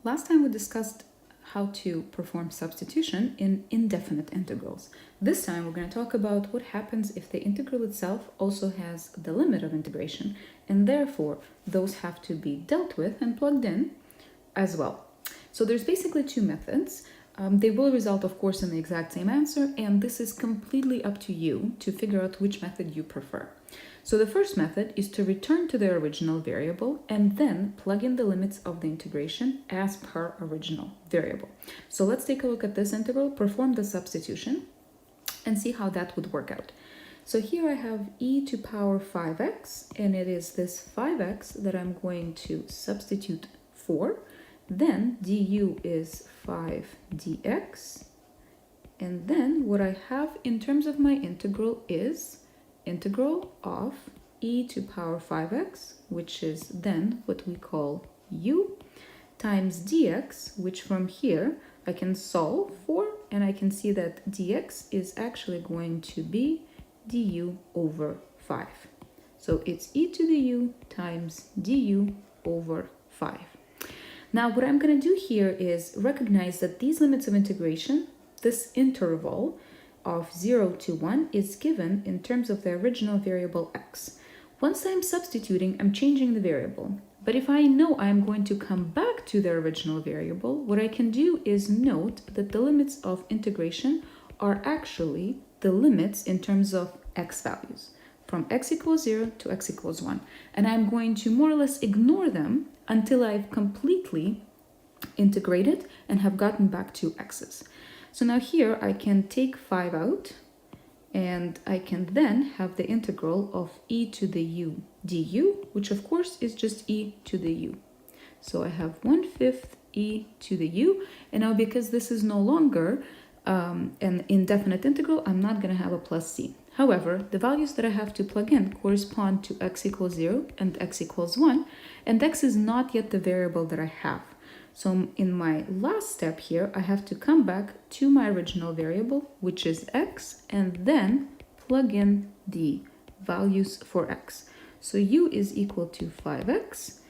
Last time we discussed how to perform substitution in indefinite integrals. This time we're going to talk about what happens if the integral itself also has the limit of integration, and therefore those have to be dealt with and plugged in as well. So there's basically two methods. They will result, of course, in the exact same answer, and this is completely up to you to figure out which method you prefer. So the first method is to return to the original variable and then plug in the limits of the integration as per original variable. So let's take a look at this integral, perform the substitution, and see how that would work out. So here I have e to power 5x, and it is this 5x that I'm going to substitute for. Then du is 5 dx, and then what I have in terms of my integral is integral of e to power 5x, which is then what we call u, times dx, which from here I can solve for, and I can see that dx is actually going to be du over 5. So it's e to the u times du over 5. Now what I'm going to do here is recognize that these limits of integration, this interval of 0 to 1, is given in terms of the original variable x. Once I'm substituting, I'm changing the variable. But if I know I'm going to come back to the original variable, what I can do is note that the limits of integration are actually the limits in terms of x values, from x equals 0 to x equals 1. And I'm going to more or less ignore them until I've completely integrated and have gotten back to x's. So now here I can take 5 out, and I can then have the integral of e to the u du, which of course is just e to the u. So I have 1/5 e to the u, and now because this is no longer an indefinite integral, I'm not going to have a plus c. However, the values that I have to plug in correspond to x equals 0 and x equals 1, and x is not yet the variable that I have. So in my last step here, I have to come back to my original variable, which is x, and then plug in the values for x. So u is equal to 5x,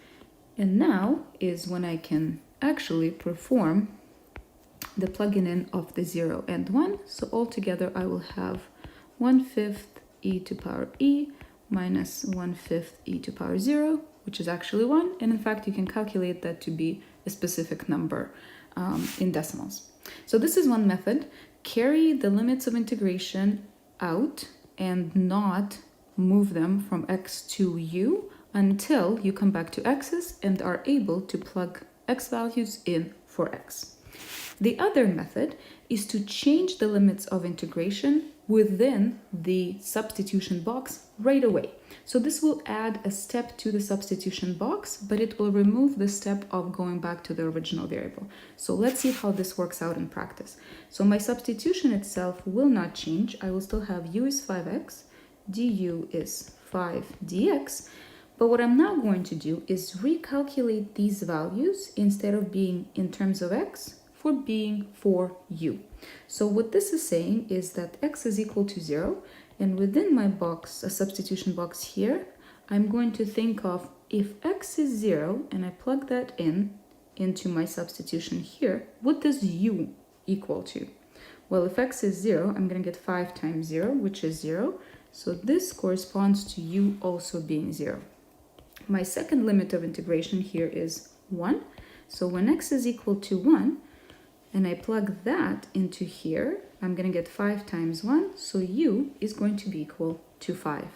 and now is when I can actually perform the plugging in of the 0 and 1. So altogether I will have 1/5 e to power e minus 1/5 e to power 0, which is actually 1. And in fact, you can calculate that to be a specific number in decimals. So this is one method. Carry the limits of integration out and not move them from x to u until you come back to x's and are able to plug x values in for x. The other method is to change the limits of integration within the substitution box right away. So this will add a step to the substitution box, but it will remove the step of going back to the original variable. So let's see how this works out in practice. So my substitution itself will not change. I will still have u is 5x, du is 5 dx, but what I'm now going to do is recalculate these values instead of being in terms of x, for being for u. So what this is saying is that x is equal to 0, and within my box, a substitution box here, I'm going to think of if x is 0 and I plug that into my substitution here, what does u equal to? Well, if x is 0, I'm going to get 5 times 0, which is 0. So this corresponds to u also being 0. My second limit of integration here is 1. So when x is equal to 1, and I plug that into here, I'm going to get 5 times 1, so u is going to be equal to 5.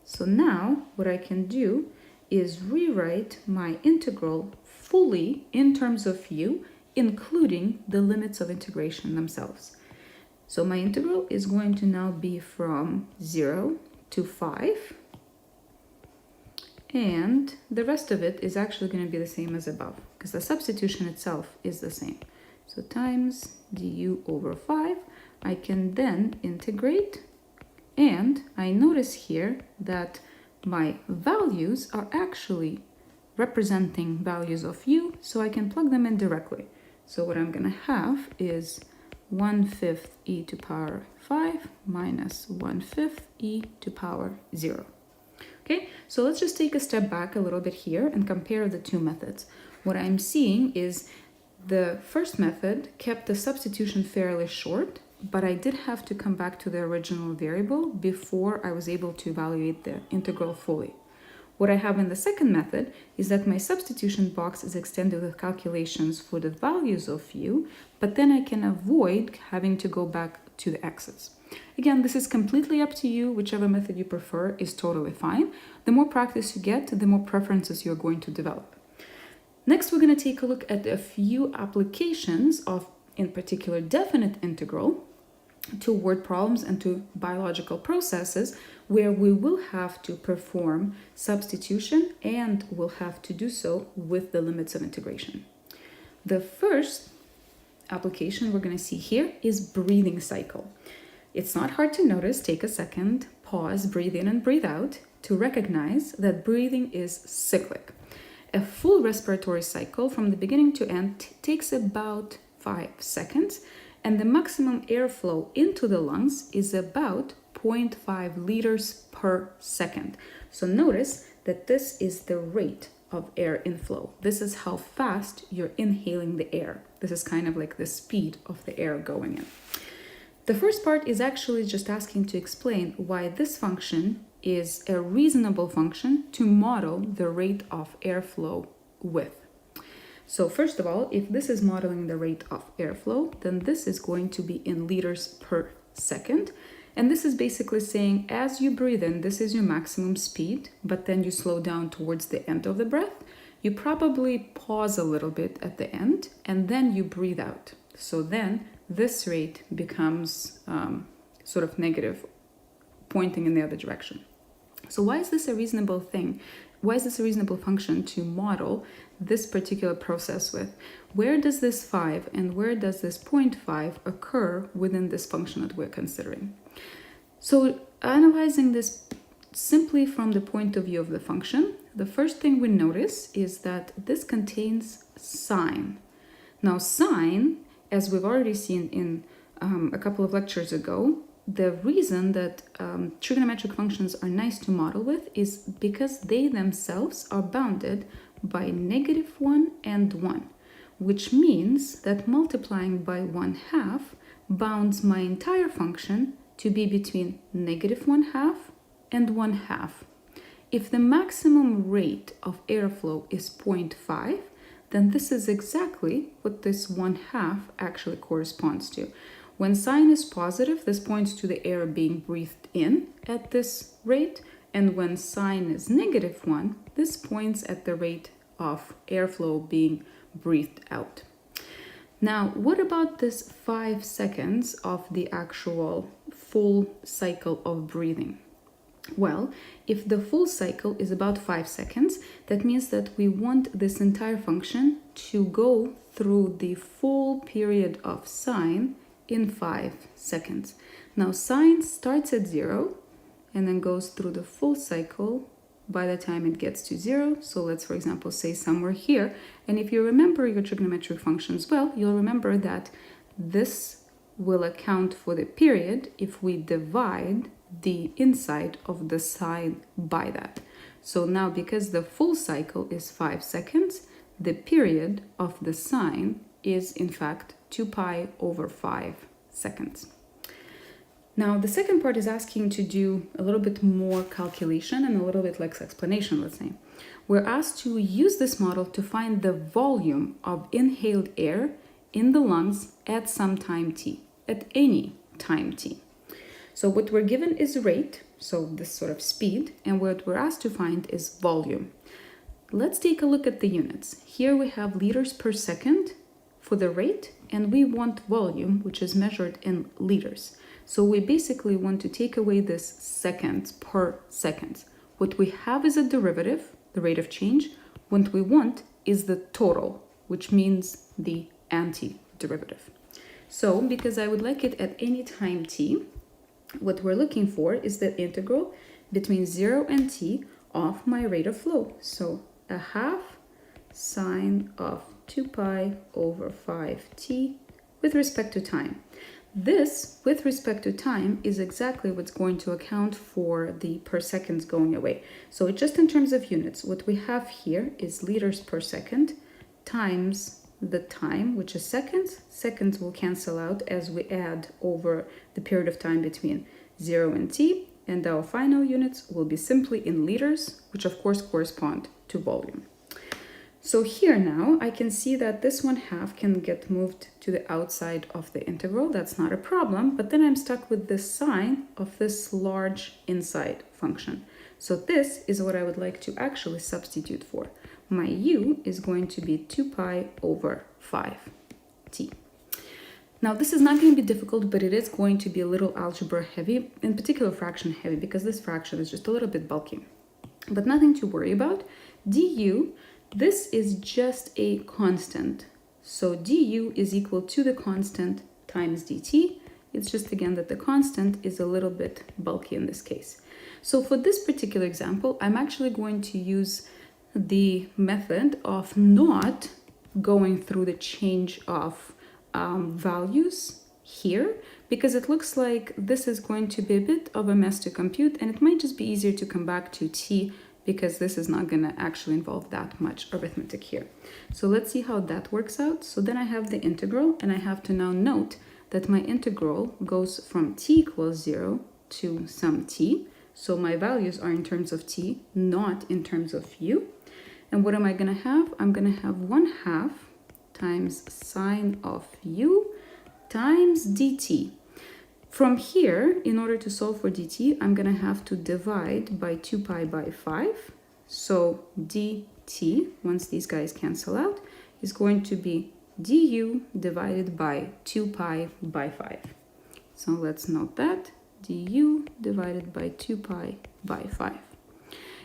So now what I can do is rewrite my integral fully in terms of u, including the limits of integration themselves. So my integral is going to now be from 0 to 5, and the rest of it is actually going to be the same as above, because the substitution itself is the same. So times du over 5, I can then integrate, and I notice here that my values are actually representing values of u, so I can plug them in directly. So what I'm going to have is 1/5 e to power 5 minus 1/5 e to power 0. Okay, so let's just take a step back a little bit here and compare the two methods. what I'm seeing is the first method kept the substitution fairly short, but I did have to come back to the original variable before I was able to evaluate the integral fully. What I have in the second method is that my substitution box is extended with calculations for the values of u, but then I can avoid having to go back to the x's. Again, this is completely up to you. Whichever method you prefer is totally fine. The more practice you get, the more preferences you're going to develop. Next, we're going to take a look at a few applications of, in particular, definite integral to word problems and to biological processes where we will have to perform substitution and will have to do so with the limits of integration. The first application we're going to see here is breathing cycle. It's not hard to notice. Take a second, pause, breathe in and breathe out to recognize that breathing is cyclic. A full respiratory cycle from the beginning to end takes about 5 seconds, and the maximum airflow into the lungs is about 0.5 liters per second. So notice that this is the rate of air inflow. This is how fast you're inhaling the air. This is kind of like the speed of the air going in. The first part is actually just asking to explain why this function is a reasonable function to model the rate of airflow with. So first of all, if this is modeling the rate of airflow, then this is going to be in liters per second. And this is basically saying as you breathe in, this is your maximum speed, but then you slow down towards the end of the breath. You probably pause a little bit at the end and then you breathe out. So then this rate becomes sort of negative, pointing in the other direction. So why is this a reasonable thing? Why is this a reasonable function to model this particular process with? Where does this 5 and where does this 0.5 occur within this function that we're considering? So analyzing this simply from the point of view of the function, the first thing we notice is that this contains sine. Now sine, as we've already seen in a couple of lectures ago, the reason that trigonometric functions are nice to model with is because they themselves are bounded by -1 and 1, which means that multiplying by 1/2 bounds my entire function to be between -1/2 and 1/2. If the maximum rate of airflow is 0.5, then this is exactly what this 1/2 actually corresponds to. When sine is positive, this points to the air being breathed in at this rate, and when sine is -1, this points at the rate of airflow being breathed out. Now, what about this 5 seconds of the actual full cycle of breathing? Well, if the full cycle is about 5 seconds, that means that we want this entire function to go through the full period of sine in 5 seconds. Now sine starts at 0 and then goes through the full cycle by the time it gets to 0. So let's, for example, say somewhere here. And if you remember your trigonometric functions well, you'll remember that this will account for the period if we divide the inside of the sine by that. So now because the full cycle is 5 seconds, the period of the sine is in fact 2 pi over 5 seconds. Now the second part is asking to do a little bit more calculation and a little bit less explanation, let's say. We're asked to use this model to find the volume of inhaled air in the lungs at some time t, at any time t. So what we're given is rate, so this sort of speed, and what we're asked to find is volume. Let's take a look at the units. Here we have liters per second for the rate, and we want volume, which is measured in liters. So we basically want to take away this seconds per second. What we have is a derivative, the rate of change. What we want is the total, which means the antiderivative. So because I would like it at any time t, what we're looking for is the integral between 0 and t of my rate of flow. So a half sine of 2 pi over 5t with respect to time. This, with respect to time, is exactly what's going to account for the per seconds going away. So just in terms of units, what we have here is liters per second times the time, which is seconds. Seconds will cancel out as we add over the period of time between 0 and t, and our final units will be simply in liters, which of course correspond to volume. So here now I can see that this 1/2 can get moved to the outside of the integral. That's not a problem, but then I'm stuck with this sign of this large inside function. So this is what I would like to actually substitute for. My u is going to be 2 pi over 5t. Now this is not going to be difficult, but it is going to be a little algebra heavy, in particular fraction heavy, because this fraction is just a little bit bulky. But nothing to worry about. Du, this is just a constant. So du is equal to the constant times dt. It's just again that the constant is a little bit bulky in this case. So for this particular example, I'm actually going to use the method of not going through the change of values here, because it looks like this is going to be a bit of a mess to compute, and it might just be easier to come back to t, because this is not going to actually involve that much arithmetic here. So let's see how that works out. So then I have the integral, and I have to now note that my integral goes from t equals 0 to some t. So my values are in terms of t, not in terms of u. And what am I going to have? I'm going to have 1/2 times sine of u times dt. From here, in order to solve for dt, I'm going to have to divide by 2 pi by 5. So dt, once these guys cancel out, is going to be du divided by 2 pi by 5. So let's note that, du divided by 2 pi by 5.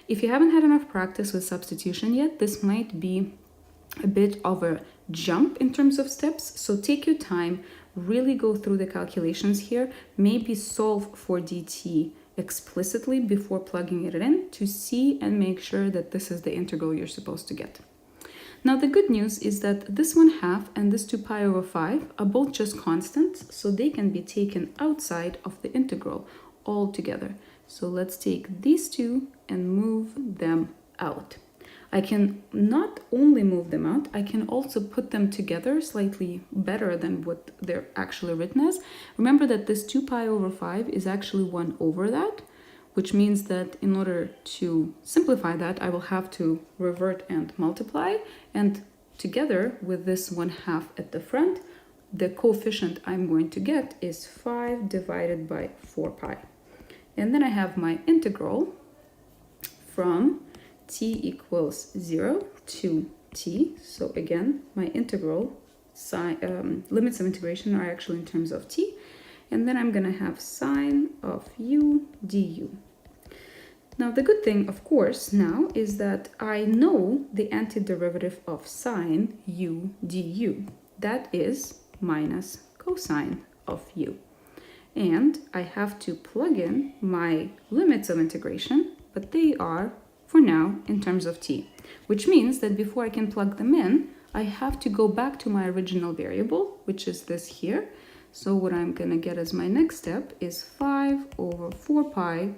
If you haven't had enough practice with substitution yet, this might be a bit of a jump in terms of steps. So take your time, really go through the calculations here, maybe solve for dt explicitly before plugging it in to see and make sure that this is the integral you're supposed to get. Now the good news is that this 1/2 and this 2 pi over 5 are both just constants, so they can be taken outside of the integral altogether. So let's take these two and move them out. I can not only move them out, I can also put them together slightly better than what they're actually written as. Remember that this 2 pi over 5 is actually 1 over that, which means that in order to simplify that, I will have to revert and multiply. And together with this 1/2 at the front, the coefficient I'm going to get is 5 divided by 4 pi. And then I have my integral from t equals 0 to t. So again, my integral limits of integration are actually in terms of t. And then I'm going to have sine of u du. Now the good thing, of course, now is that I know the antiderivative of sine u du. That is minus cosine of u. And I have to plug in my limits of integration, but they are, for now, in terms of t, which means that before I can plug them in, I have to go back to my original variable, which is this here. So what I'm going to get as my next step is 5 over 4 pi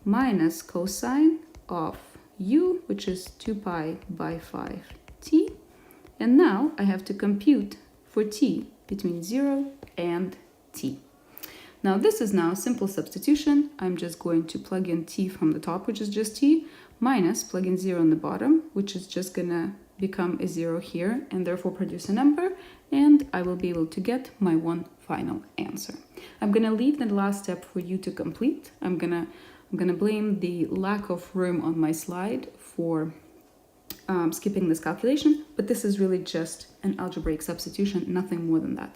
minus cosine of u, which is 2 pi by 5t. And now I have to compute for t between 0 and t. Now this is now simple substitution. I'm just going to plug in t from the top, which is just t, minus plug in 0 on the bottom, which is just gonna become a 0 here and therefore produce a number, and I will be able to get my one final answer. I'm gonna leave the last step for you to complete. I'm gonna blame the lack of room on my slide for skipping this calculation, but this is really just an algebraic substitution, nothing more than that.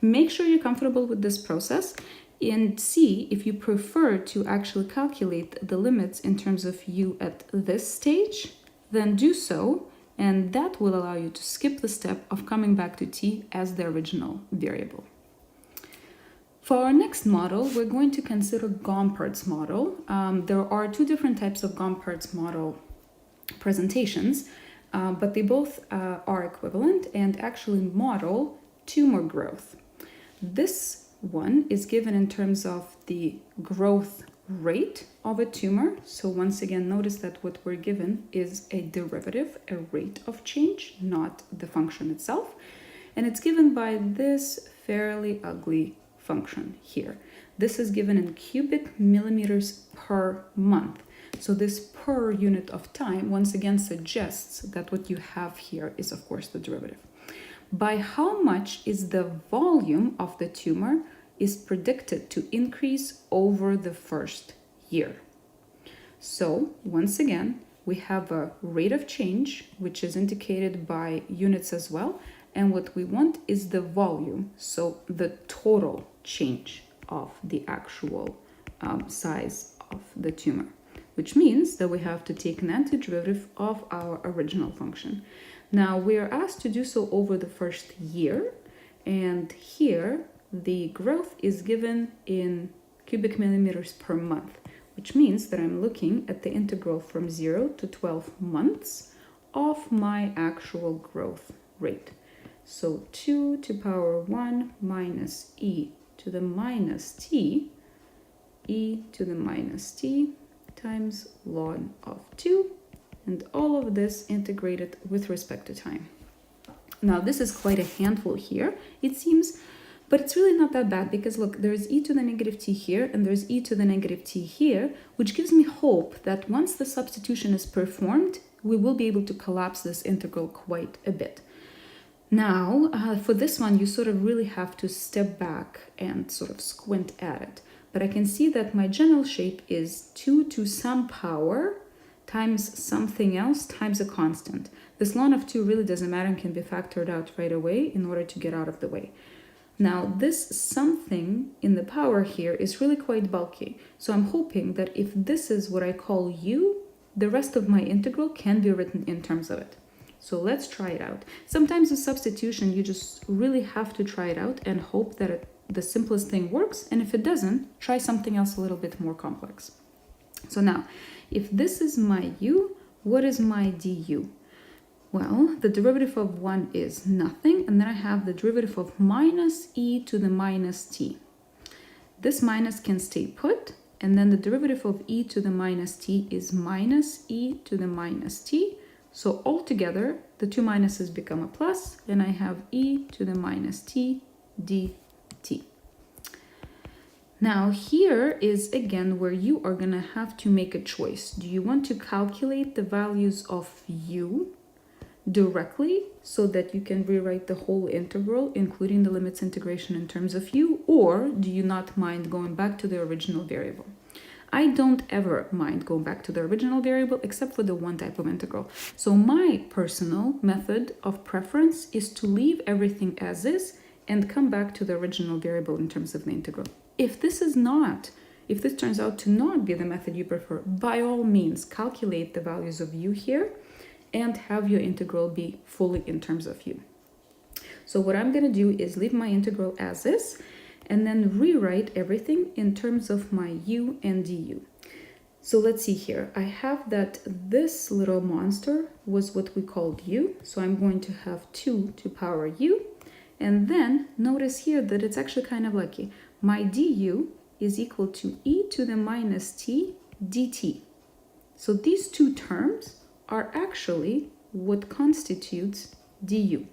Make sure you're comfortable with this process and see if you prefer to actually calculate the limits in terms of u at this stage, then do so, and that will allow you to skip the step of coming back to t as the original variable. For our next model, we're going to consider Gompertz model. There are two different types of Gompertz model presentations, but they both are equivalent and actually model tumor growth. This one is given in terms of the growth rate of a tumor. So once again, notice that what we're given is a derivative, a rate of change, not the function itself. And it's given by this fairly ugly function here. This is given in cubic millimeters per month. So this per unit of time once again suggests that what you have here is of course the derivative. By how much is the volume of the tumor is predicted to increase over the first year? So once again, we have a rate of change, which is indicated by units as well. And what we want is the volume, so the total change of the actual size of the tumor, which means that we have to take an antiderivative of our original function. Now we are asked to do so over the first year, and here the growth is given in cubic millimeters per month, which means that I'm looking at the integral from 0 to 12 months of my actual growth rate. So 2 to power 1 minus e to the minus t, e to the minus t times ln of 2, and all of this integrated with respect to time. Now this is quite a handful here, it seems, but it's really not that bad because look, there's e to the negative t here and there's e to the negative t here, which gives me hope that once the substitution is performed, we will be able to collapse this integral quite a bit. Now, for this one, you sort of really have to step back and sort of squint at it. But I can see that my general shape is 2 to some power times something else times a constant. This ln of 2 really doesn't matter and can be factored out right away in order to get out of the way. Now, this something in the power here is really quite bulky. So I'm hoping that if this is what I call u, the rest of my integral can be written in terms of it. So let's try it out. Sometimes with substitution, you just really have to try it out and hope that the simplest thing works. And if it doesn't, try something else a little bit more complex. So now, if this is my u, what is my du? Well, the derivative of 1 is nothing. And then I have the derivative of minus e to the minus t. This minus can stay put. And then the derivative of e to the minus t is minus e to the minus t. So altogether, the two minuses become a plus, and I have e to the minus t dt. Now here is again where you are going to have to make a choice. Do you want to calculate the values of u directly so that you can rewrite the whole integral, including the limits integration in terms of u, or do you not mind going back to the original variable? I don't ever mind going back to the original variable except for the one type of integral. So my personal method of preference is to leave everything as is and come back to the original variable in terms of the integral. If this turns out to not be the method you prefer, by all means calculate the values of u here and have your integral be fully in terms of u. So what I'm going to do is leave my integral as is and then rewrite everything in terms of my u and du. So let's see here. I have that this little monster was what we called u. So I'm going to have 2 to power u. And then notice here that it's actually kind of lucky. My du is equal to e to the minus t dt. So these two terms are actually what constitutes du,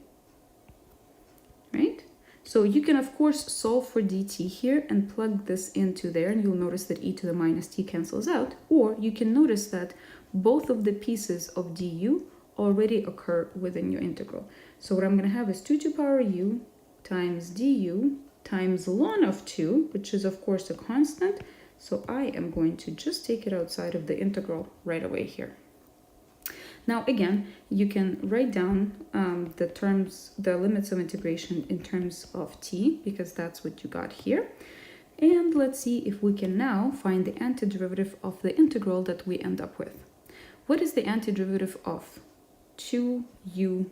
right? So you can, of course, solve for dt here and plug this into there, and you'll notice that e to the minus t cancels out. Or you can notice that both of the pieces of du already occur within your integral. So what I'm going to have is 2 to power u times du times ln of 2, which is, of course, a constant. So I am going to just take it outside of the integral right away here. Now, again, you can write down the limits of integration in terms of t, because that's what you got here. And let's see if we can now find the antiderivative of the integral that we end up with. What is the antiderivative of 2u?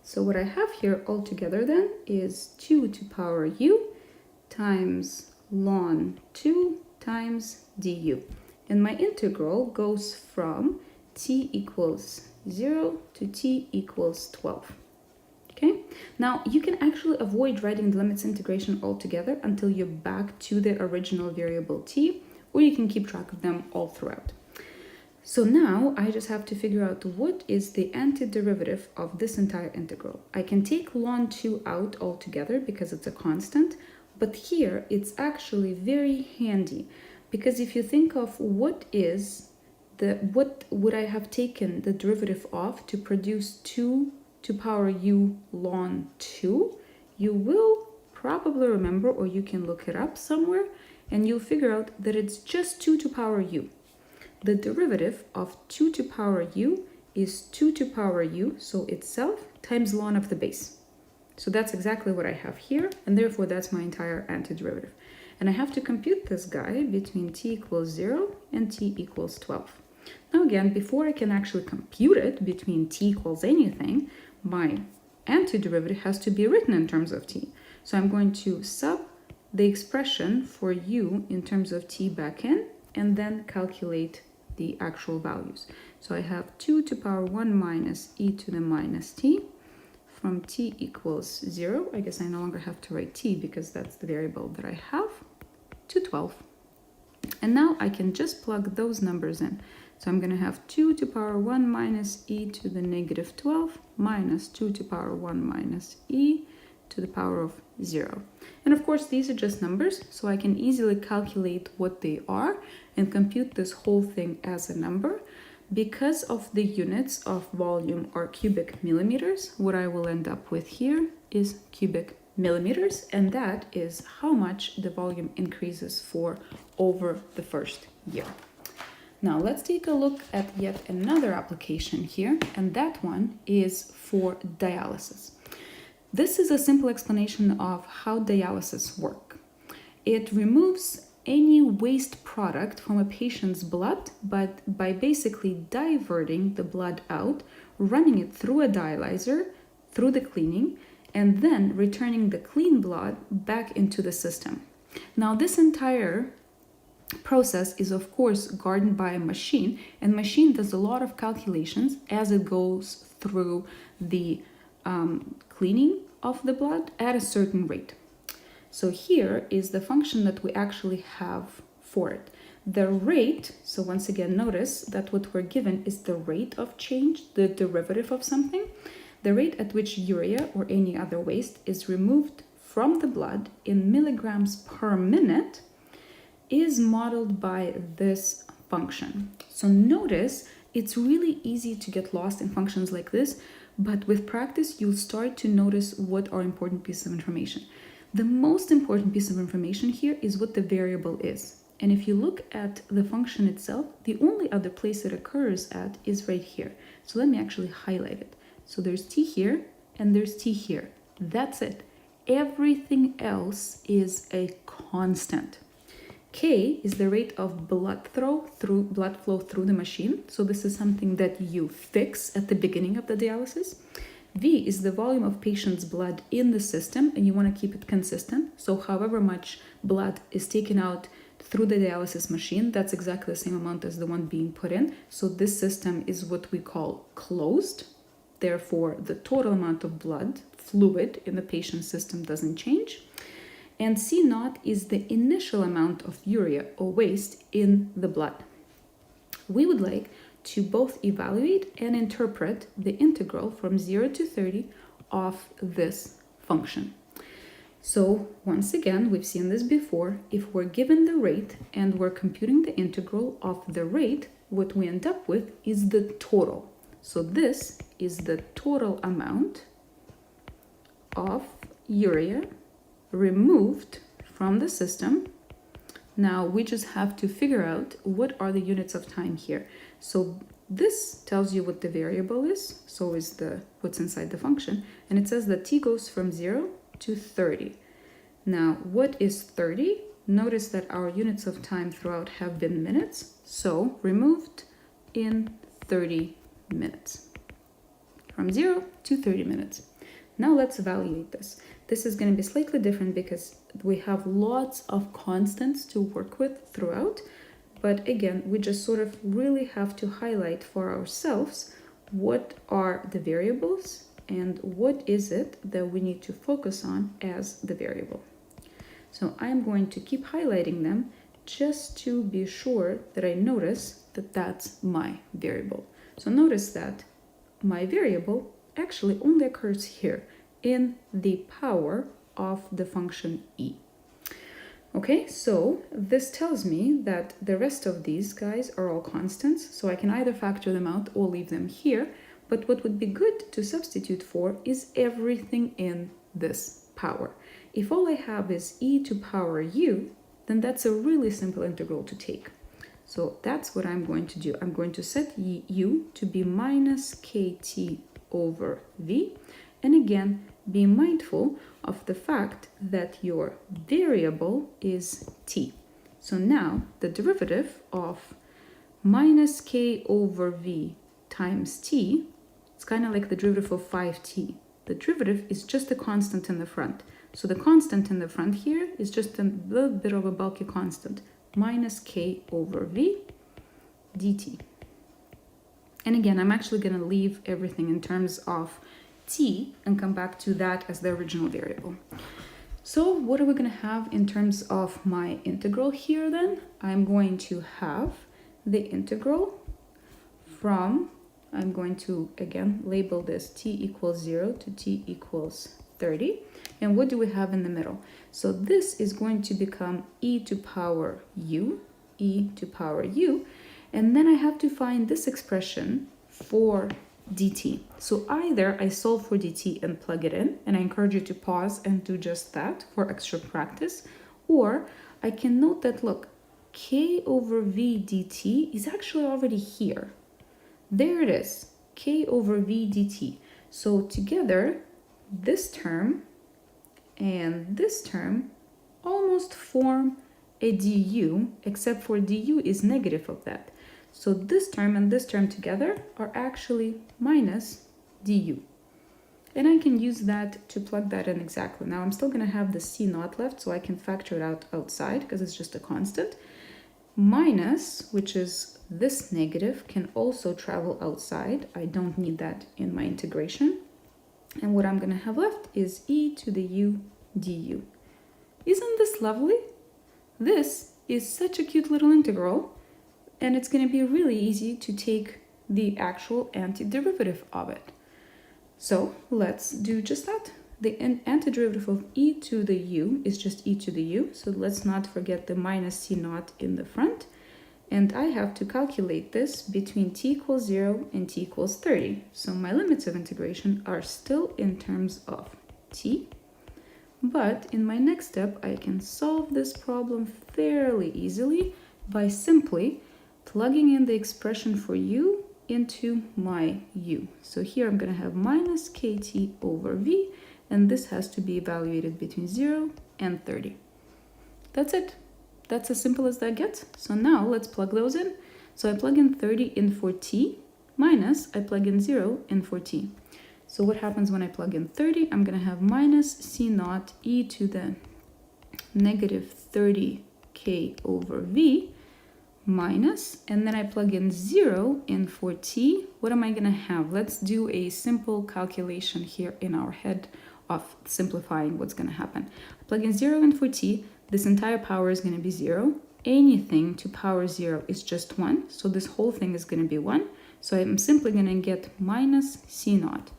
So what I have here altogether then is 2 to power u times ln 2 times du. And my integral goes from t equals 0 to t equals 12. Okay, now you can actually avoid writing the limits integration altogether until you're back to the original variable t, or you can keep track of them all throughout. So now I just have to figure out what is the antiderivative of this entire integral. I can take ln 2 out altogether because it's a constant, but here it's actually very handy, because if you think of what would I have taken the derivative of to produce 2 to power u ln 2, you will probably remember, or you can look it up somewhere, and you'll figure out that it's just 2 to power u. The derivative of 2 to power u is 2 to power u, so itself, times ln of the base. So that's exactly what I have here, and therefore that's my entire antiderivative. And I have to compute this guy between t equals 0 and t equals 12. Now again, before I can actually compute it between t equals anything, my antiderivative has to be written in terms of t. So I'm going to sub the expression for u in terms of t back in, and then calculate the actual values. So I have 2 to power 1 minus e to the minus t from t equals 0. I guess I no longer have to write t because that's the variable that I have, to 12. And now I can just plug those numbers in. So I'm going to have 2 to power 1 minus e to the negative 12 minus 2 to power 1 minus e to the power of 0. And of course, these are just numbers, so I can easily calculate what they are and compute this whole thing as a number. Because of the units of volume are cubic millimeters, what I will end up with here is cubic millimeters, and that is how much the volume increases for over the first year. Now let's take a look at yet another application here, and that one is for dialysis. This is a simple explanation of how dialysis works. It removes any waste product from a patient's blood, but by basically diverting the blood out, running it through a dialyzer, through the cleaning, and then returning the clean blood back into the system. Now this entire process is of course governed by a machine, and machine does a lot of calculations as it goes through the cleaning of the blood at a certain rate. So here is the function that we actually have for it. The rate, so once again notice that what we're given is the rate of change, the derivative of something, the rate at which urea or any other waste is removed from the blood in milligrams per minute is modeled by this function. So notice it's really easy to get lost in functions like this, but with practice you'll start to notice what are important pieces of information. The most important piece of information here is what the variable is. And if you look at the function itself, the only other place it occurs at is right here. So let me actually highlight it. So there's t here and there's t here. That's it. Everything else is a constant. K is the rate of blood flow through the machine. So this is something that you fix at the beginning of the dialysis. V is the volume of patient's blood in the system, and you want to keep it consistent. So however much blood is taken out through the dialysis machine, that's exactly the same amount as the one being put in. So this system is what we call closed. Therefore, the total amount of blood, fluid in the patient's system doesn't change. And C naught is the initial amount of urea or waste in the blood. We would like to both evaluate and interpret the integral from 0 to 30 of this function. So once again, we've seen this before. If we're given the rate and we're computing the integral of the rate, what we end up with is the total. So this is the total amount of urea removed from the system. Now we just have to figure out what are the units of time here. So this tells you what the variable is, so is what's inside the function, and it says that t goes from 0 to 30. Now what is 30? Notice that our units of time throughout have been minutes, so removed in 30 minutes. From 0 to 30 minutes. Now let's evaluate this. This is going to be slightly different because we have lots of constants to work with throughout, but again, we just sort of really have to highlight for ourselves what are the variables and what is it that we need to focus on as the variable. So I'm going to keep highlighting them just to be sure that I notice that that's my variable. So notice that my variable actually only occurs here in the power of the function e. Okay, so this tells me that the rest of these guys are all constants, so I can either factor them out or leave them here, but what would be good to substitute for is everything in this power. If all I have is e to power u, then that's a really simple integral to take. So that's what I'm going to do. I'm going to set u to be minus kt over v, and again, be mindful of the fact that your variable is t. So now the derivative of minus k over v times t, it's kind of like the derivative of 5t. The derivative is just a constant in the front. So the constant in the front here is just a little bit of a bulky constant, minus k over v dt. And again, I'm actually going to leave everything in terms of t and come back to that as the original variable. So what are we going to have in terms of my integral here then? I'm going to have the integral from, I'm going to again label this t equals 0 to t equals 30. And what do we have in the middle? So this is going to become e to power u, and then I have to find this expression for dt. So either I solve for dt and plug it in, and I encourage you to pause and do just that for extra practice, or I can note that, look, k over v dt is actually already here. There it is, k over v dt. So together, this term and this term almost form a du, except for du is negative of that. So this term and this term together are actually minus du. And I can use that to plug that in exactly. Now I'm still going to have the c naught left, so I can factor it out outside because it's just a constant. Minus, which is this negative, can also travel outside. I don't need that in my integration. And what I'm going to have left is e to the u du. Isn't this lovely? This is such a cute little integral, and it's going to be really easy to take the actual antiderivative of it. So let's do just that. The antiderivative of e to the u is just e to the u, so let's not forget the minus c naught in the front. And I have to calculate this between t equals 0 and t equals 30. So my limits of integration are still in terms of t. But in my next step, I can solve this problem fairly easily by simply plugging in the expression for u into my u. So here I'm going to have minus kt over v, and this has to be evaluated between 0 and 30. That's it. That's as simple as that gets. So now let's plug those in. So I plug in 30 in for t, minus I plug in 0 in for t. So what happens when I plug in 30? I'm going to have minus c naught e to the negative 30k over v minus, and then I plug in 0 in for t. What am I going to have? Let's do a simple calculation here in our head of simplifying what's going to happen. I plug in 0 in for t. This entire power is going to be 0. Anything to power 0 is just 1. So this whole thing is going to be 1. So I'm simply going to get minus c naught.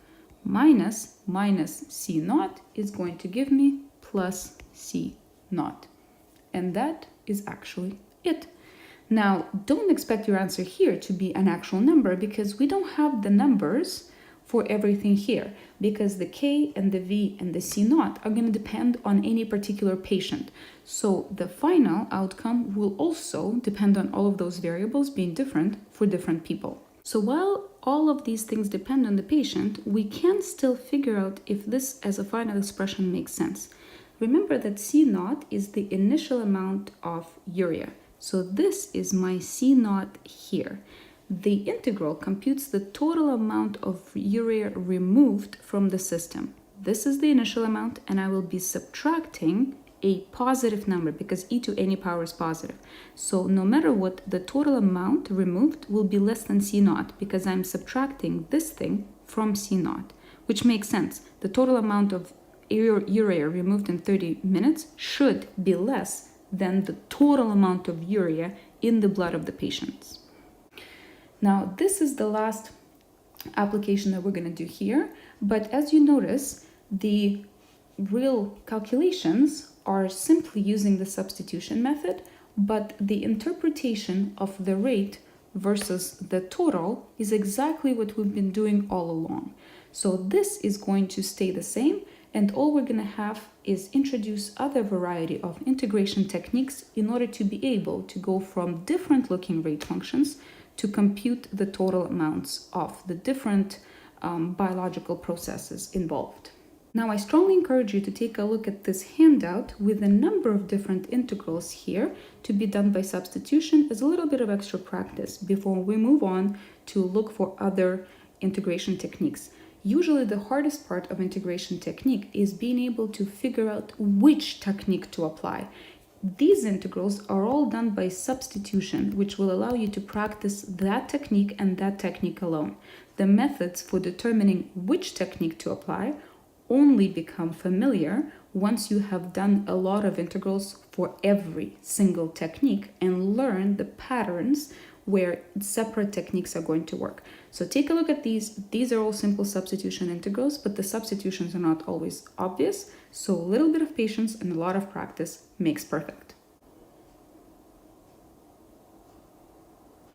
Minus c naught is going to give me plus c naught. And that is actually it. Now, don't expect your answer here to be an actual number because we don't have the numbers for everything here, because the k and the v and the c naught are going to depend on any particular patient. So the final outcome will also depend on all of those variables being different for different people. So while all of these things depend on the patient, we can still figure out if this as a final expression makes sense. Remember that c naught is the initial amount of urea. So this is my c naught here. The integral computes the total amount of urea removed from the system. This is the initial amount, and I will be subtracting a positive number because e to any power is positive. So no matter what, the total amount removed will be less than C naught because I'm subtracting this thing from C naught, which makes sense. The total amount of urea removed in 30 minutes should be less than the total amount of urea in the blood of the patients. Now, this is the last application that we're going to do here, but as you notice, the real calculations are simply using the substitution method, but the interpretation of the rate versus the total is exactly what we've been doing all along. So this is going to stay the same, and all we're going to have is introduce other variety of integration techniques in order to be able to go from different looking rate functions to compute the total amounts of the different biological processes involved. Now, I strongly encourage you to take a look at this handout with a number of different integrals here to be done by substitution as a little bit of extra practice before we move on to look for other integration techniques. Usually the hardest part of integration technique is being able to figure out which technique to apply. These integrals are all done by substitution, which will allow you to practice that technique and that technique alone. The methods for determining which technique to apply only become familiar once you have done a lot of integrals for every single technique and learn the patterns where separate techniques are going to work. So take a look at these. These are all simple substitution integrals, but the substitutions are not always obvious. So a little bit of patience and a lot of practice makes perfect.